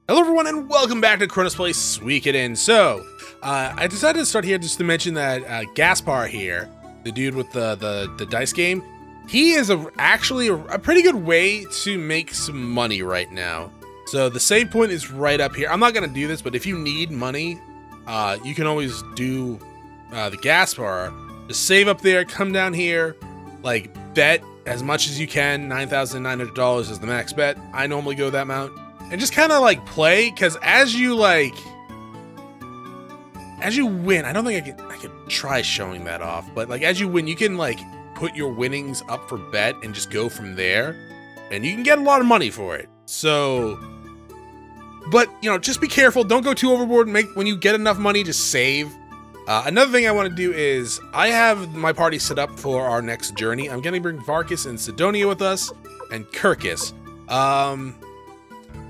Hello everyone and welcome back to Chronos Play Suikoden. So, I decided to start here just to mention that Gaspar here, the dude with the dice game, he is actually a pretty good way to make some money right now. So the save point is right up here. I'm not gonna do this, but if you need money, you can always do the Gaspar. Just save up there, come down here, like bet as much as you can. $9,900 is the max bet. I normally go that amount. And just kind of like play, because as you win, I don't think I could try showing that off, but like as you win, you can like put your winnings up for bet and just go from there, and you can get a lot of money for it. So, but you know, just be careful. Don't go too overboard. When you get enough money, just save. Another thing I want to do is I have my party set up for our next journey. I'm gonna bring Varkas and Sidonia with us, and Kirkus.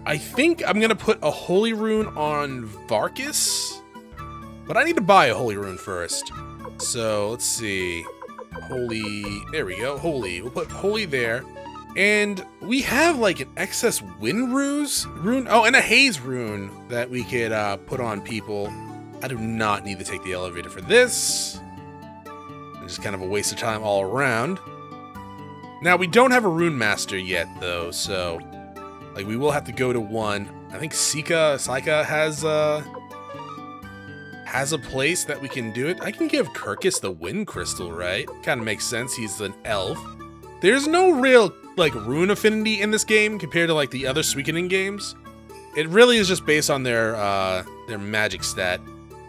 I think I'm gonna put a holy rune on Varkas, but I need to buy a holy rune first. So let's see, holy, there we go, holy. We'll put holy there, and we have like an excess wind rune, oh, and a haze rune that we could put on people. I do not need to take the elevator for this. It's just kind of a waste of time all around. Now we don't have a rune master yet though, so. Like, we will have to go to one. I think Saika has a place that we can do it. I can give Kirkus the wind crystal, right? Kind of makes sense. He's an elf. There's no real, like, rune affinity in this game compared to, like, the other Suikoden games. It really is just based on their magic stat.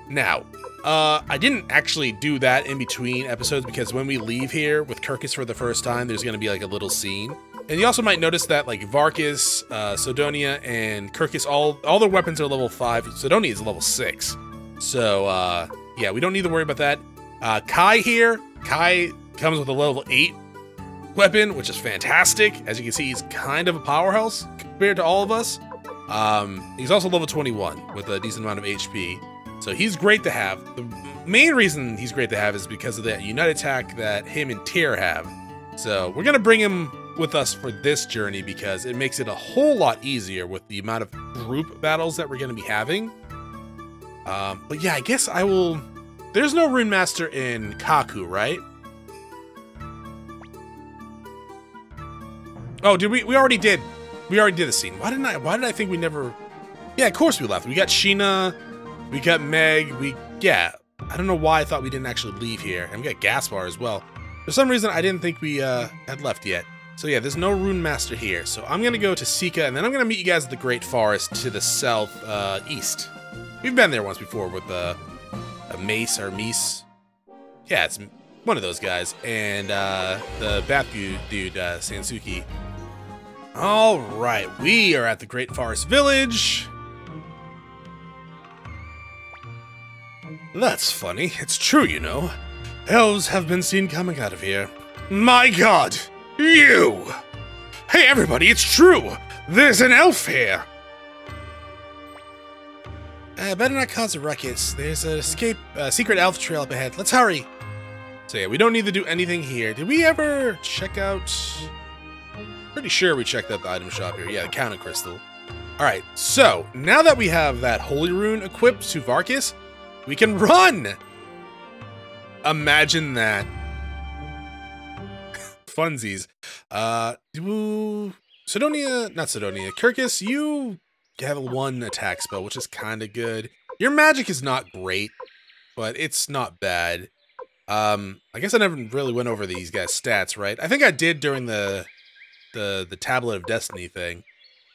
Now, I didn't actually do that in between episodes because when we leave here with Kirkus for the first time, there's going to be, like, a little scene. And you also might notice that like Varkas, Sidonia, and Kirkus, all their weapons are level 5. Sidonia is level 6. So yeah, we don't need to worry about that. Kai here, Kai comes with a level 8 weapon, which is fantastic. As you can see, he's kind of a powerhouse compared to all of us. He's also level 21 with a decent amount of HP. So he's great to have. The main reason he's great to have is because of that unite attack that him and Tyr have. So we're gonna bring him with us for this journey because it makes it a whole lot easier with the amount of group battles that we're going to be having. But yeah, I guess I will. There's no rune master in Kaku, right? Oh, did we already did. We already did the scene. Why did I think we never? Yeah, of course we left. We got Sheena, we got Meg, yeah. I don't know why I thought we didn't actually leave here. And we got Gaspar as well. For some reason, I didn't think we had left yet. So yeah, there's no rune master here. So I'm gonna go to Sika, and then I'm gonna meet you guys at the Great Forest to the south east. We've been there once before with a mace or meese. Yeah, it's one of those guys, and the bath dude, Sansuki. All right, we are at the Great Forest Village. That's funny. It's true, you know. Elves have been seen coming out of here. My God! You! Hey everybody, it's true! There's an elf here! Better not cause a ruckus. There's a secret elf trail up ahead. Let's hurry! So yeah, we don't need to do anything here. Did we ever check out... Pretty sure we checked out the item shop here. Yeah, the counter crystal. Alright, so, now that we have that holy rune equipped to Varkas, we can run! Imagine that. Funsies. Kirkus, you have one attack spell, which is kind of good. Your magic is not great, but it's not bad. I guess I never really went over these guys' stats, right? I think I did during the Tablet of Destiny thing.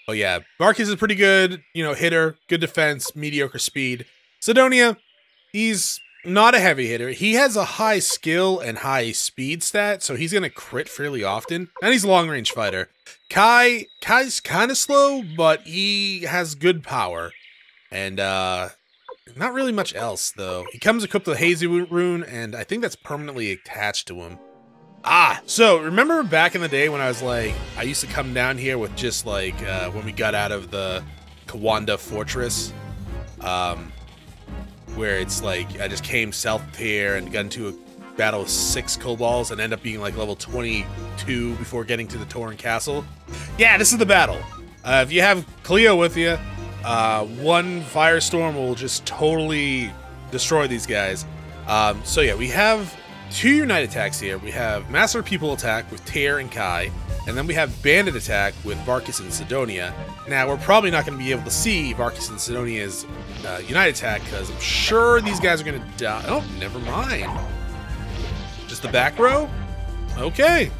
But yeah, Varkas is pretty good, you know, hitter, good defense, mediocre speed. Sidonia, he's not a heavy hitter. He has a high skill and high speed stat, so he's gonna crit fairly often. And he's a long-range fighter. Kai's kind of slow, but he has good power. And not really much else, though. He comes equipped with a hazy rune, and I think that's permanently attached to him. So remember back in the day when I was like, I used to come down here with just like, when we got out of the Kawanda Fortress, where it's like I just came south here and got into a battle with 6 kobolds and end up being like level 22 before getting to the Tauren Castle. Yeah, this is the battle. If you have Cleo with you, One firestorm will just totally destroy these guys. So yeah, we have 2 unite attacks here. We have Master People attack with Tear and Kai, and then we have Bandit attack with Varkas and Sidonia. Now, we're probably not going to be able to see Varkas and Sidonia's unite attack, because I'm sure these guys are going to die. Oh, never mind. Just the back row? Okay.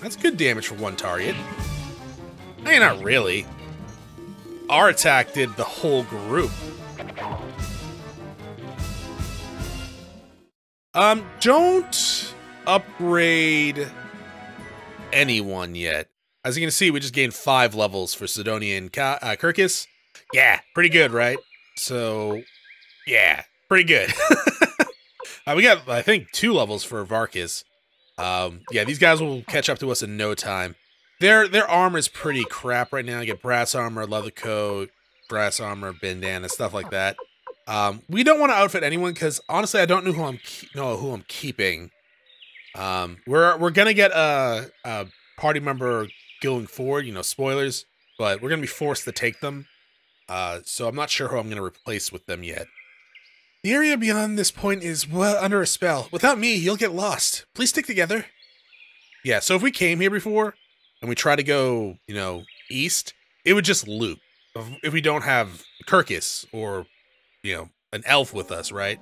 That's good damage for one target. Hey, not really. Our attack did the whole group. Don't upgrade anyone yet. As you can see, we just gained 5 levels for Sidonia and Kirkus. Yeah, pretty good, right? So, yeah, pretty good. We got, I think, 2 levels for Varkas. Yeah, these guys will catch up to us in no time. Their armor is pretty crap right now. You get brass armor, leather coat, brass armor, bandana, stuff like that. We don't want to outfit anyone because honestly, I don't know who I'm keeping. We're gonna get a party member going forward. You know, spoilers, but we're gonna be forced to take them. So I'm not sure who I'm gonna replace with them yet. The area beyond this point is well under a spell. Without me, you'll get lost. Please stick together. Yeah. So if we came here before and we try to go, you know, east, it would just loop if we don't have Kirkus or, you know, an elf with us, right?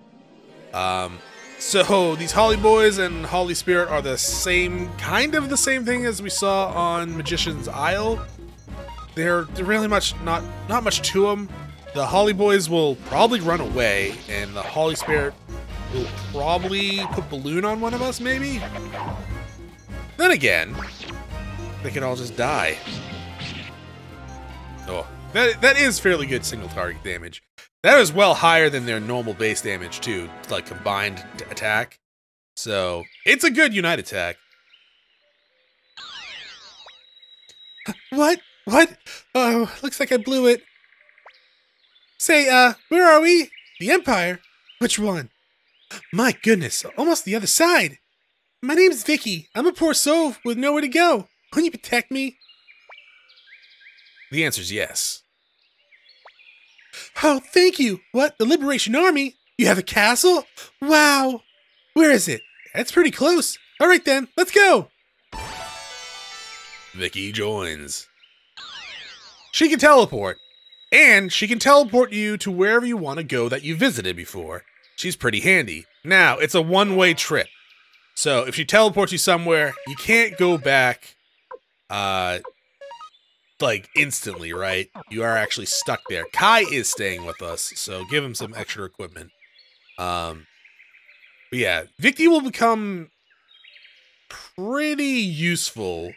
So these Holly Boys and Holly Spirit are the same, kind of the same thing as we saw on Magician's Isle. They're really not much to them. The Holly Boys will probably run away, and the Holly Spirit will probably put balloon on one of us, maybe? Then again, they could all just die. Oh, that is fairly good single target damage. That is well higher than their normal base damage, too, like combined attack. So, it's a good unite attack. What? What? Oh, looks like I blew it. Say, where are we? The Empire? Which one? My goodness, almost the other side. My name's Vicky. I'm a poor soul with nowhere to go. Will you protect me? The answer's yes. Oh, thank you. What? The Liberation Army? You have a castle? Wow. Where is it? That's pretty close. All right then, let's go. Vicky joins. She can teleport. And she can teleport you to wherever you want to go that you visited before. She's pretty handy. Now, it's a one-way trip. So, if she teleports you somewhere, you can't go back, like, instantly, right? You are actually stuck there. Kai is staying with us, so give him some extra equipment. But yeah, Vicky will become pretty useful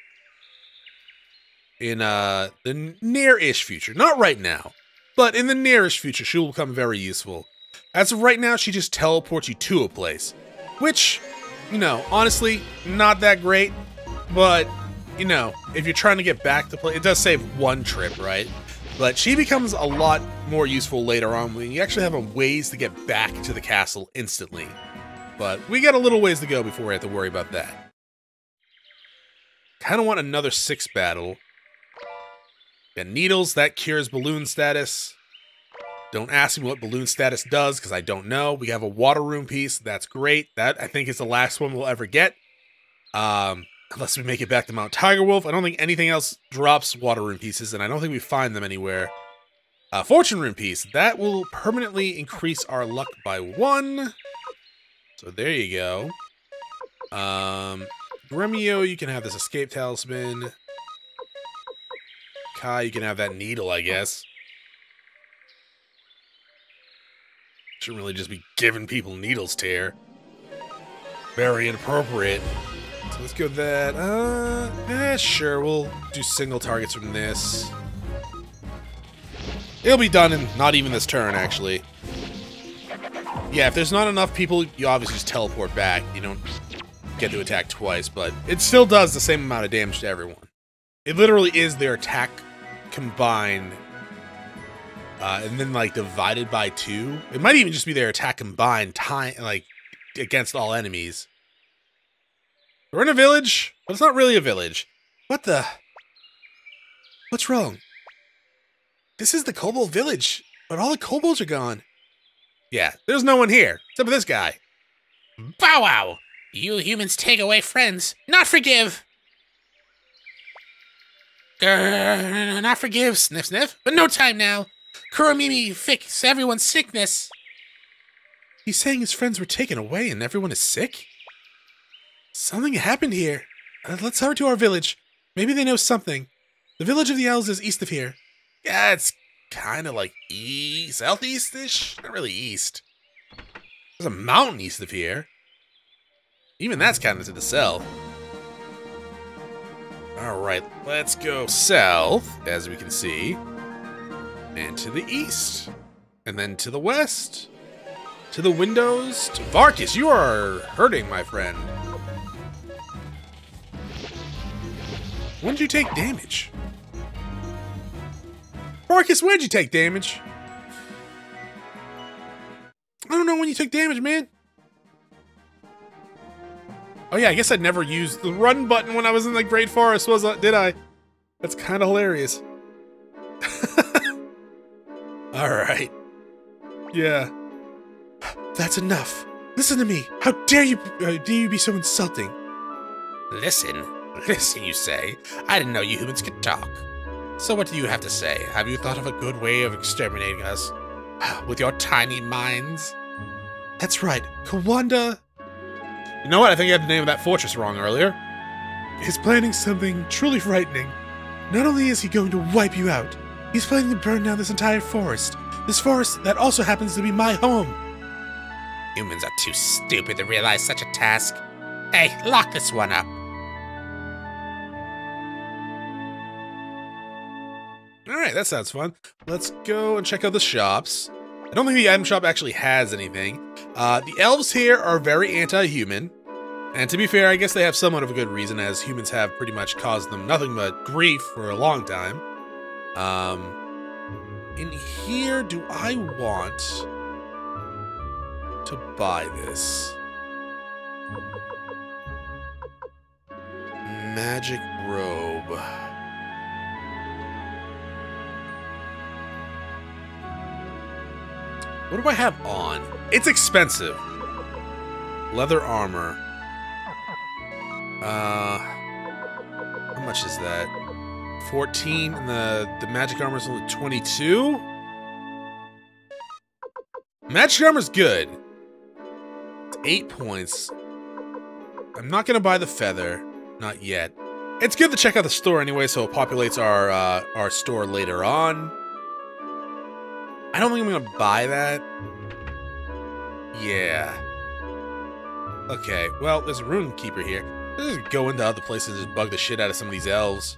in the near-ish future. Not right now, but in the near-ish future, she will become very useful. As of right now, she just teleports you to a place, which, you know, honestly, not that great, but, you know, if you're trying to get back to play, it does save one trip, right? But she becomes a lot more useful later on when you actually have ways to get back to the castle instantly. But we got a little ways to go before we have to worry about that. Kind of want another 6 battle. Got needles, that cures balloon status. Don't ask me what balloon status does, because I don't know. We have a water room piece, that's great. That, I think, is the last one we'll ever get. Unless we make it back to Mount Tiger Wolf. I don't think anything else drops water room pieces, and I don't think we find them anywhere. Fortune room piece, that will permanently increase our luck by 1. So there you go. Gremio, you can have this escape talisman. Kai, you can have that needle, I guess. Shouldn't really just be giving people needles, Tear. Very inappropriate. So let's go with that. Sure, we'll do single targets from this. It'll be done in not even this turn, actually. Yeah, if there's not enough people, you obviously just teleport back. You don't get to attack twice, but it still does the same amount of damage to everyone. It literally is their attack combined, and then, like, divided by 2. It might even just be their attack combined, like, against all enemies. We're in a village, but it's not really a village. What the? What's wrong? This is the kobold village, but all the kobolds are gone. Yeah, there's no one here, except for this guy. Bow wow! You humans take away friends, not forgive! Not forgive, sniff sniff, but no time now. Kuromimi fix everyone's sickness. He's saying his friends were taken away and everyone is sick? Something happened here. Let's hurry to our village. Maybe they know something. The village of the Elves is east of here. Yeah, it's kind of like southeast-ish? Not really east. There's a mountain east of here. Even that's kind of to the south. Alright, let's go south, as we can see. And to the east. And then to the west. To the windows. To Varkas, you are hurting, my friend. When did you take damage? Varkas, when did you take damage? I don't know when you took damage, man. Oh yeah, I guess I'd never used the run button when I was in the Great Forest, did I? That's kind of hilarious. Alright. Yeah. That's enough. Listen to me. How dare you be so insulting? Listen, you say? I didn't know you humans could talk. So what do you have to say? Have you thought of a good way of exterminating us? With your tiny minds? That's right, Kawanda. You know what? I think I had the name of that fortress wrong earlier. He's planning something truly frightening. Not only is he going to wipe you out, he's planning to burn down this entire forest. This forest that also happens to be my home. Humans are too stupid to realize such a task. Hey, lock this one up. Alright, that sounds fun. Let's go and check out the shops. I don't think the item shop actually has anything. The elves here are very anti-human. And to be fair, I guess they have somewhat of a good reason, as humans have pretty much caused them nothing but grief for a long time. In here, do I want to buy this? Magic robe. What do I have on? It's expensive. Leather armor. How much is that? 14, and the magic armor is only 22? Magic armor's good. It's 8 points. I'm not gonna buy the feather. Not yet. It's good to check out the store anyway, so it populates our store later on. I don't think I'm gonna buy that. Yeah. Okay, well, there's a rune keeper here. Let's just go into other places and just bug the shit out of some of these elves.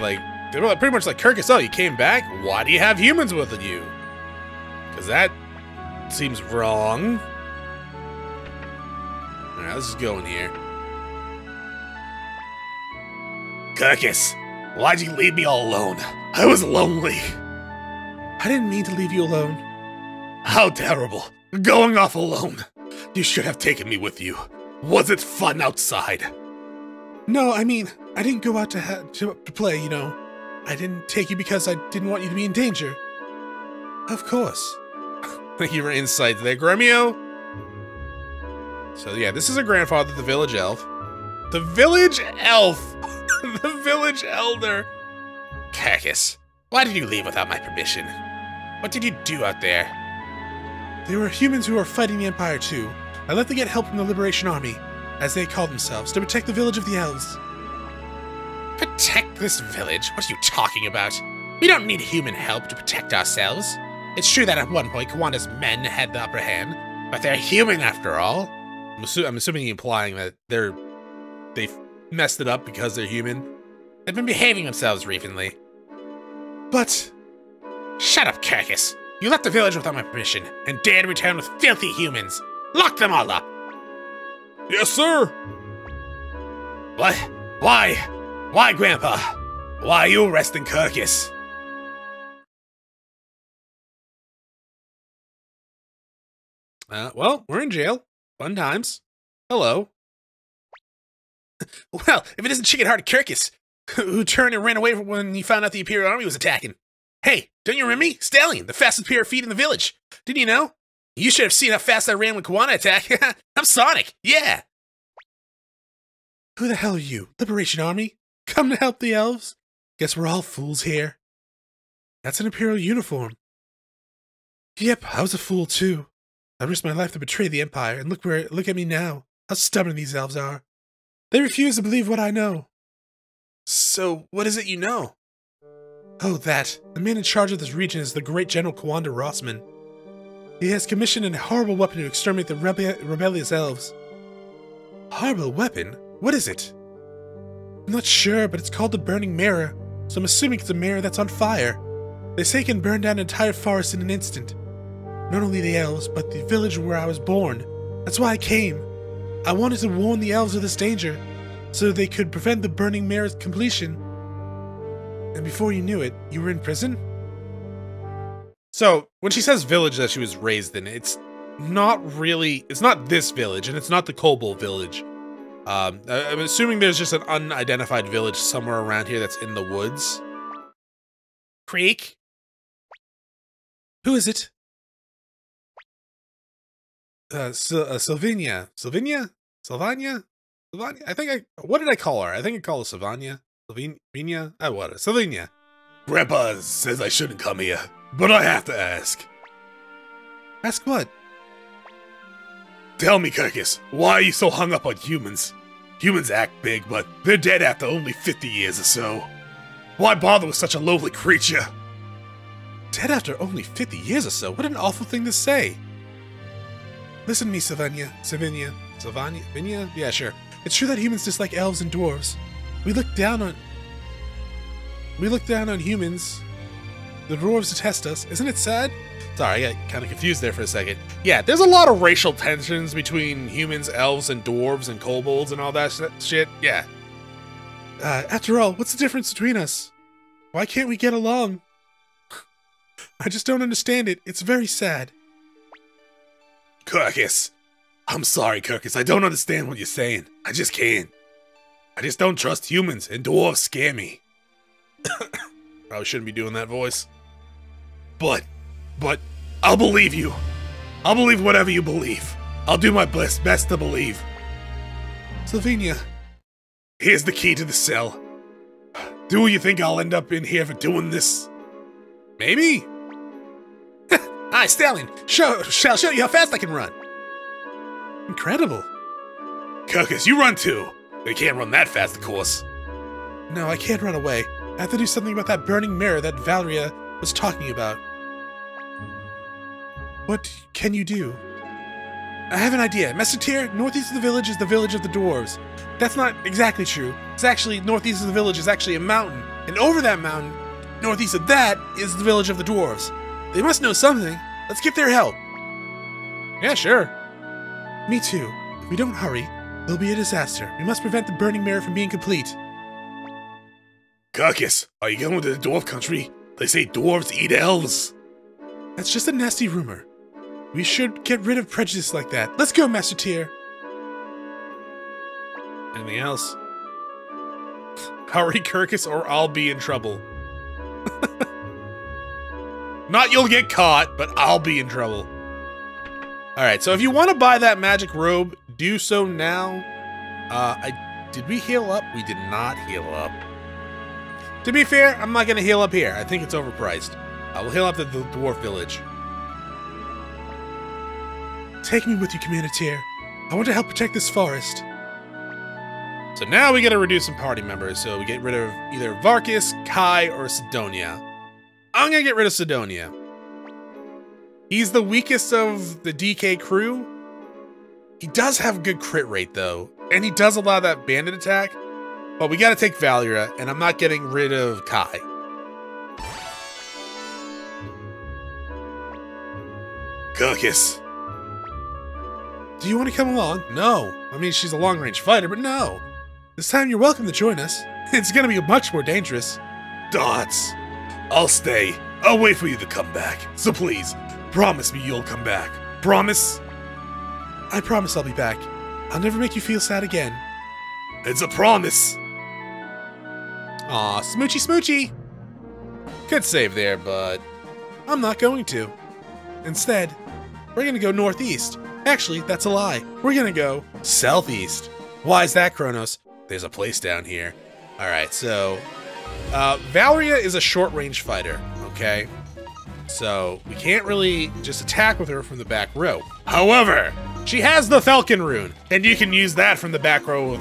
They're pretty much like, Kirkus, oh, you came back? Why do you have humans with you? Because that seems wrong. Alright, let's just go in here. Kirkus, why'd you leave me all alone? I was lonely. I didn't mean to leave you alone. How terrible. Going off alone. You should have taken me with you. Was it fun outside? No, I mean, I didn't go out to play, you know. I didn't take you because I didn't want you to be in danger. Of course. Thank you for insight there, Gremio. So yeah, this is a grandfather, the village elf. The village elf! The village elder! Kirkus, why did you leave without my permission? What did you do out there? There were humans who were fighting the Empire too. I let them get help from the Liberation Army, as they called themselves, to protect the village of the Elves. Protect this village? What are you talking about? We don't need human help to protect ourselves. It's true that at one point Kawanda's men had the upper hand, but they're human after all. I'm assuming you're implying that they've messed it up because they're human. They've been behaving themselves recently. But... Shut up, Kirkus. You left the village without my permission, and dared return with filthy humans. Lock them all up! Yes, sir! What? Why? Why, Grandpa? Why are you arresting Kirkus? Well, we're in jail. Fun times. Hello. Well, if it isn't chicken-hearted Kirkus, who turned and ran away when he found out the Imperial Army was attacking. Hey, don't you remember me? Stallion, the fastest pair of feet in the village. Didn't you know? You should have seen how fast I ran when Kawana attacked. I'm Sonic, yeah. Who the hell are you? Liberation Army? Come to help the elves? Guess we're all fools here. That's an Imperial uniform. Yep, I was a fool too. I risked my life to betray the Empire, and look at me now. How stubborn these elves are. They refuse to believe what I know. So, what is it you know? Oh, that. The man in charge of this region is the great General Kawanda Rossman. He has commissioned a horrible weapon to exterminate the rebellious elves. Horrible weapon? What is it? I'm not sure, but it's called the Burning Mirror, so I'm assuming it's a mirror that's on fire. They say it can burn down an entire forest in an instant. Not only the elves, but the village where I was born. That's why I came. I wanted to warn the elves of this danger, so they could prevent the Burning Mirror's completion. And before you knew it, you were in prison? So, when she says village that she was raised in, it's not this village, and it's not the Kobold village. I'm assuming there's just an unidentified village somewhere around here that's in the woods. Creek? Who is it? Sylvania. Sylvania? Sylvania? What did I call her? I think I call her Sylvania. Sylvania? What? Sylvania. Grandpa says I shouldn't come here, but I have to ask. Ask what? Tell me, Kirkus, why are you so hung up on humans? Humans act big, but they're dead after only 50 years or so. Why bother with such a lowly creature? Dead after only 50 years or so? What an awful thing to say. Listen to me, Sylvania. Sylvania? Yeah, sure. It's true that humans dislike elves and dwarves. We look down on humans. The dwarves detest us. Isn't it sad? Sorry, I got kind of confused there for a second. Yeah, there's a lot of racial tensions between humans, elves, and dwarves, and kobolds, and all that shit. Yeah. After all, what's the difference between us? Why can't we get along? I just don't understand it. It's very sad. Kirkus. I'm sorry, Kirkus. I don't understand what you're saying. I just can't. I just don't trust humans, and dwarves scare me. Probably shouldn't be doing that voice. But, I'll believe you. I'll believe whatever you believe. I'll do my best to believe. Sylvania. Here's the key to the cell. Do you think I'll end up in here for doing this? Maybe. Hi, Stallion. Shall show you how fast I can run. Incredible. Kirkus, you run too. They can't run that fast, of course. No, I can't run away. I have to do something about that burning mirror that Valeria was talking about. What can you do? I have an idea. Messeteer, northeast of the village is the village of the dwarves. That's not exactly true. It's actually, northeast of the village is actually a mountain. And over that mountain, northeast of that, is the village of the dwarves. They must know something. Let's get their help. Yeah, sure. Me too. If we don't hurry, there'll be a disaster. We must prevent the burning mirror from being complete. Kirkus, are you going to the dwarf country? They say dwarves eat elves. That's just a nasty rumor. We should get rid of prejudice like that. Let's go, Master Tier. Anything else? Hurry, Kirkus, or I'll be in trouble. Not you'll get caught, but I'll be in trouble. Alright, so if you want to buy that magic robe, do so now. Did we heal up? We did not heal up. To be fair, I'm not going to heal up here. I think it's overpriced. We'll heal up at the dwarf village. Take me with you, Commander Tier. I want to help protect this forest. So now we gotta reduce some party members, so we get rid of either Varkus, Kai, or Sidonia. I'm gonna get rid of Sidonia. He's the weakest of the DK crew. He does have good crit rate, though, and he does allow that bandit attack, but we gotta take Valeria, and I'm not getting rid of Kai. Kirkus. Do you want to come along? No. I mean, she's a long-range fighter, but no. This time you're welcome to join us. It's gonna be much more dangerous. Dots. I'll stay. I'll wait for you to come back. So please, promise me you'll come back. Promise? I promise I'll be back. I'll never make you feel sad again. It's a promise. Aw, smoochy smoochy! Could save there, but I'm not going to. Instead, we're gonna go northeast. Actually, that's a lie. We're gonna go southeast. Why is that, Chronos? There's a place down here. Alright, so Valeria is a short-range fighter, okay? So we can't really just attack with her from the back row. However, she has the Falcon rune, and you can use that from the back row with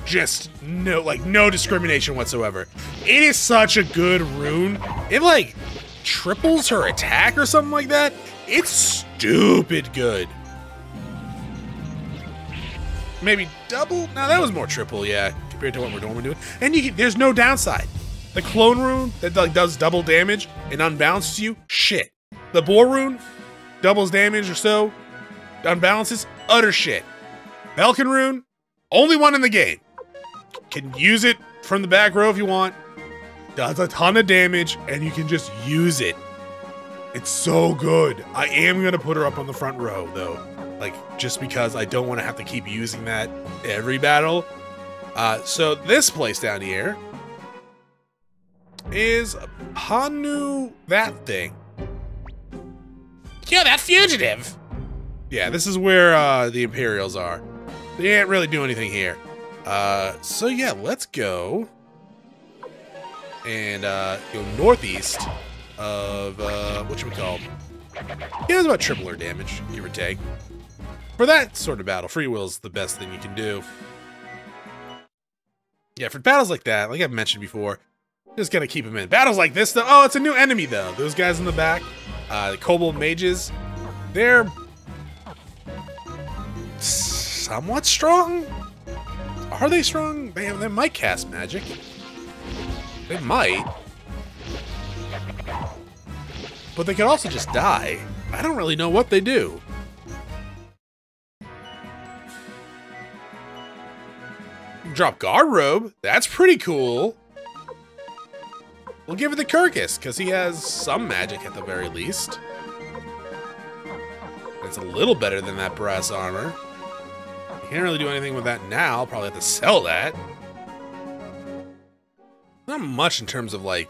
just no discrimination whatsoever. It is such a good rune. It like triples her attack or something like that. It's stupid good. Maybe double? No, that was more triple, yeah, compared to what we're normally doing. And there's no downside. The clone rune that like does double damage and unbalances you, shit. The boar rune doubles damage or so, unbalances, utter shit. Falcon rune, only one in the game. Can use it from the back row if you want. Does a ton of damage, and you can just use it. It's so good. I am gonna put her up on the front row though. Like, just because I don't want to have to keep using that every battle. So this place down here is Hanu that thing. You're that fugitive! Yeah, this is where the Imperials are. They can't really do anything here. So yeah, let's go and go northeast of whatchamacallit. Yeah, it's about triple her damage, give or take. For that sort of battle, free will is the best thing you can do. Yeah, for battles like that, like I've mentioned before, just gotta keep them in. Battles like this, though, oh, it's a new enemy, though. Those guys in the back, the Kobold Mages, they're somewhat strong? Are they strong? They might cast magic. They might. But they could also just die. I don't really know what they do. Drop guard robe. That's pretty cool. We'll give it to Kirkus, because he has some magic at the very least. It's a little better than that brass armor. Can't really do anything with that now. Probably have to sell that. Not much in terms of, like,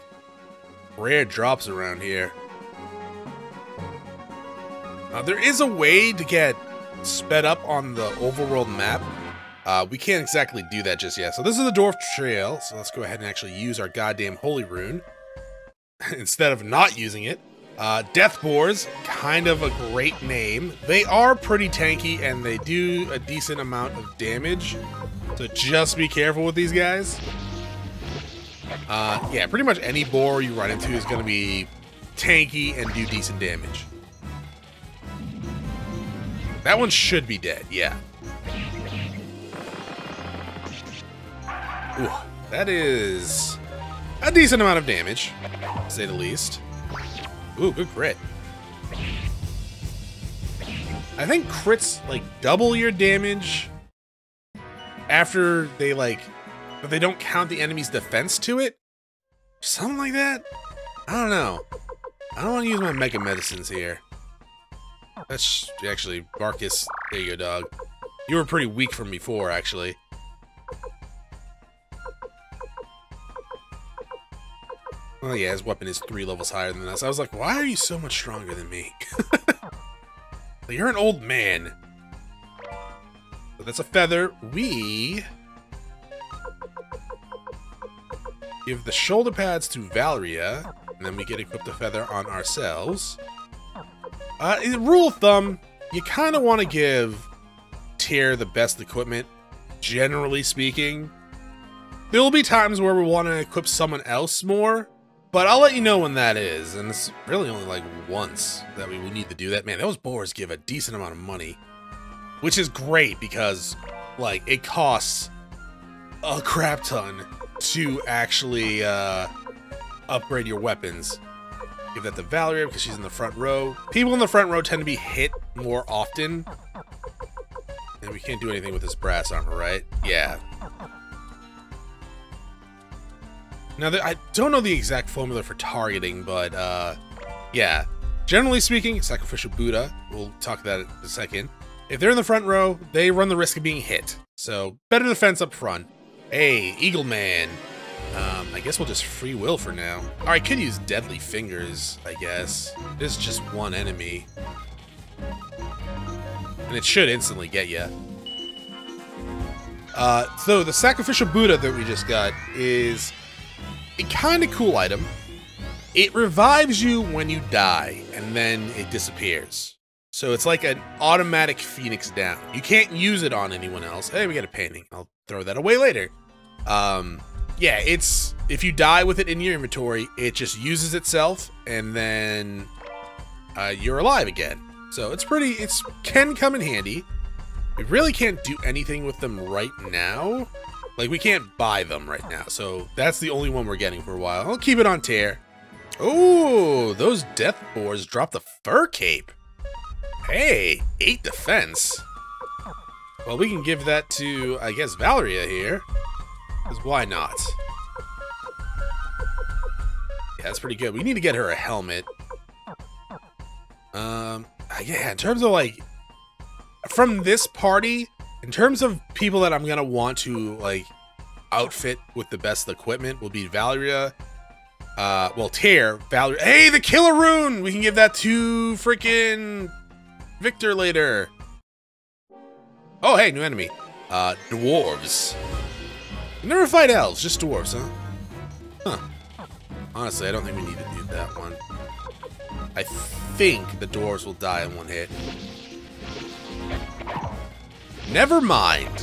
rare drops around here. There is a way to get sped up on the overworld map. We can't exactly do that just yet. So this is the Dwarf Trail. So let's go ahead and actually use our goddamn holy rune instead of not using it. Death Boars, kind of a great name. They are pretty tanky and they do a decent amount of damage. So just be careful with these guys. Yeah, pretty much any boar you run into is going to be tanky and do decent damage. That one should be dead, yeah. Ooh, that is a decent amount of damage, to say the least. Ooh, good crit. I think crits, like, double your damage after they, like, but they don't count the enemy's defense to it? Something like that? I don't know. I don't want to use my Mega Medicines here. That's actually, Marcus, there you go, dog. You were pretty weak from before, actually. Oh yeah, his weapon is 3 levels higher than us. I was like, why are you so much stronger than me? You're an old man. So that's a feather. We give the shoulder pads to Valeria, and then we get equipped a feather on ourselves. Rule of thumb, you kind of want to give Tyr the best equipment, generally speaking. There will be times where we want to equip someone else more, but I'll let you know when that is, and it's really only like once that we will need to do that. Man, those boars give a decent amount of money, which is great because, like, it costs a crap ton to actually upgrade your weapons. Give that to Valeria because she's in the front row. People in the front row tend to be hit more often. And we can't do anything with this brass armor, right? Yeah. Now, I don't know the exact formula for targeting, but, yeah. Generally speaking, Sacrificial Buddha, we'll talk about that in a second. If they're in the front row, they run the risk of being hit. So, better defense up front. Hey, Eagle Man. I guess we'll just free will for now. Or I could use Deadly Fingers, I guess. This is just one enemy. And it should instantly get you. So the Sacrificial Buddha that we just got is a kind of cool item. It revives you when you die, and then it disappears. So it's like an automatic Phoenix down. You can't use it on anyone else. Hey, we got a painting. I'll throw that away later. Yeah, it's if you die with it in your inventory, it just uses itself, and then you're alive again. So it's can come in handy. We really can't do anything with them right now. Like, we can't buy them right now, so that's the only one we're getting for a while. I'll keep it on tear. Oh, those death boars dropped the fur cape. Hey, 8 defense. Well, we can give that to, I guess, Valeria here. Because why not? Yeah, that's pretty good. We need to get her a helmet. Yeah, in terms of, like, from this party, in terms of people that I'm gonna want to, like, outfit with the best equipment will be Valeria. Well, Tear, Valeria. Hey, the Killer Rune! We can give that to freaking Victor later. Oh, hey, new enemy. Dwarves. You never fight elves, just dwarves, huh? Huh. Honestly, I don't think we need to do that one. I think the dwarves will die in one hit. Never mind.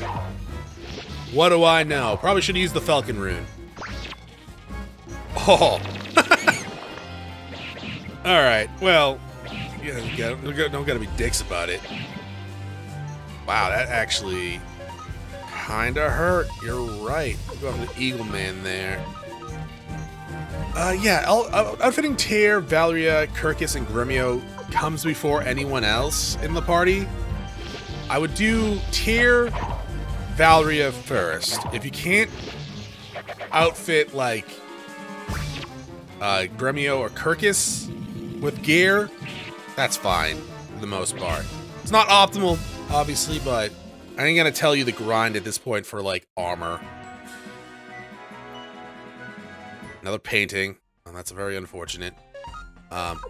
What do I know? Probably should use the Falcon Rune. Oh. Alright, well, don't gotta be dicks about it. Wow, that actually kinda hurt. You're right. We'll go with the Eagle Man there. Yeah, outfitting Tear, Valeria, Kirkus, and Gremio comes before anyone else in the party. I would do Tear, Valeria first. If you can't outfit, like, Gremio or Kirkus with gear, that's fine, for the most part. It's not optimal, obviously, but I ain't gonna tell you the grind at this point for, like, armor. Another painting. Oh, that's very unfortunate.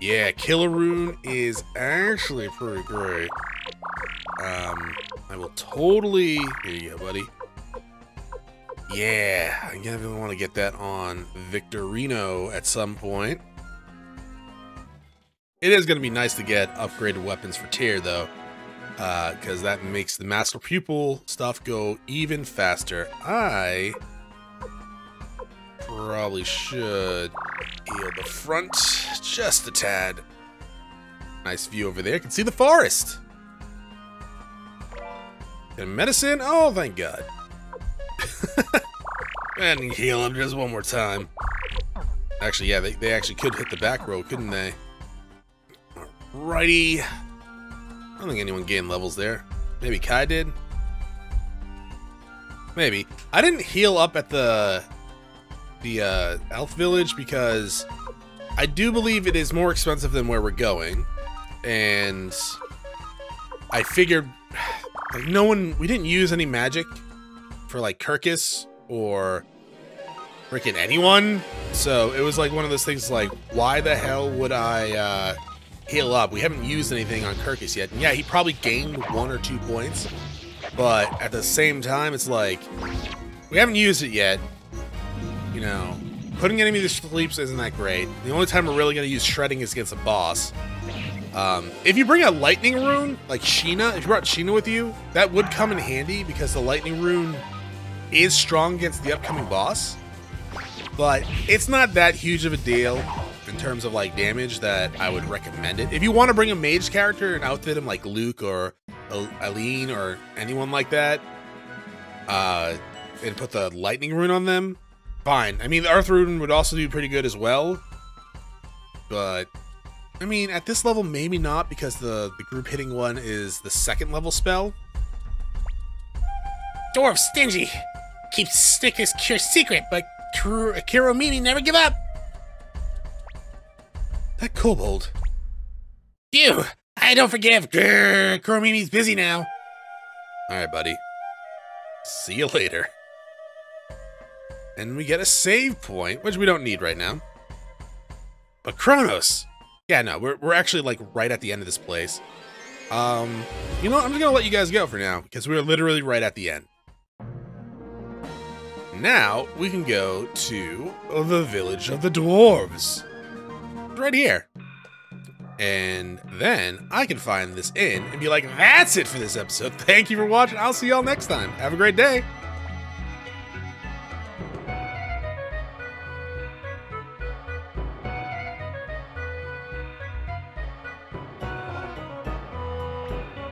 Yeah, Killer Rune is actually pretty great. I will totally... Here you go, buddy. Yeah, I definitely want to get that on Victorino at some point. It is going to be nice to get upgraded weapons for Tear, though. Because that makes the Master Pupil stuff go even faster. I probably should heal the front just a tad. Nice view over there. I can see the forest. And medicine? Oh, thank God. And heal him just one more time. Actually, yeah, they actually could hit the back row, couldn't they? Alrighty. I don't think anyone gained levels there. Maybe Kai did? Maybe. I didn't heal up at the elf village because I do believe it is more expensive than where we're going. And I figured, like, we didn't use any magic for, like, Kirkus or freaking anyone. So it was like one of those things like, why the hell would I heal up? We haven't used anything on Kirkus yet. And yeah, he probably gained 1 or 2 points. But at the same time, it's like, we haven't used it yet. You know, putting enemies to sleep isn't that great. The only time we're really going to use shredding is against a boss. If you bring a lightning rune, like Sheena, if you brought Sheena with you, that would come in handy because the lightning rune is strong against the upcoming boss. But it's not that huge of a deal in terms of, like, damage that I would recommend it. If you want to bring a mage character and outfit him like Luke or Aline or anyone like that, and put the lightning rune on them, fine. I mean, the earth rune would also do pretty good as well. But, I mean, at this level, maybe not, because the group hitting one is the 2nd level spell. Dwarf stingy. Keeps Snicker's cure secret, but Kiromini never give up. That kobold. Phew, I don't forgive. Grrr, Kiromini's busy now. Alright, buddy. See you later. And we get a save point, which we don't need right now. But Chronos! Yeah, no, we're actually like right at the end of this place. You know what? I'm just gonna let you guys go for now, because we're literally right at the end. Now, we can go to the village of the Dwarves. Right here. And then I can find this inn and be like, that's it for this episode. Thank you for watching. I'll see y'all next time. Have a great day.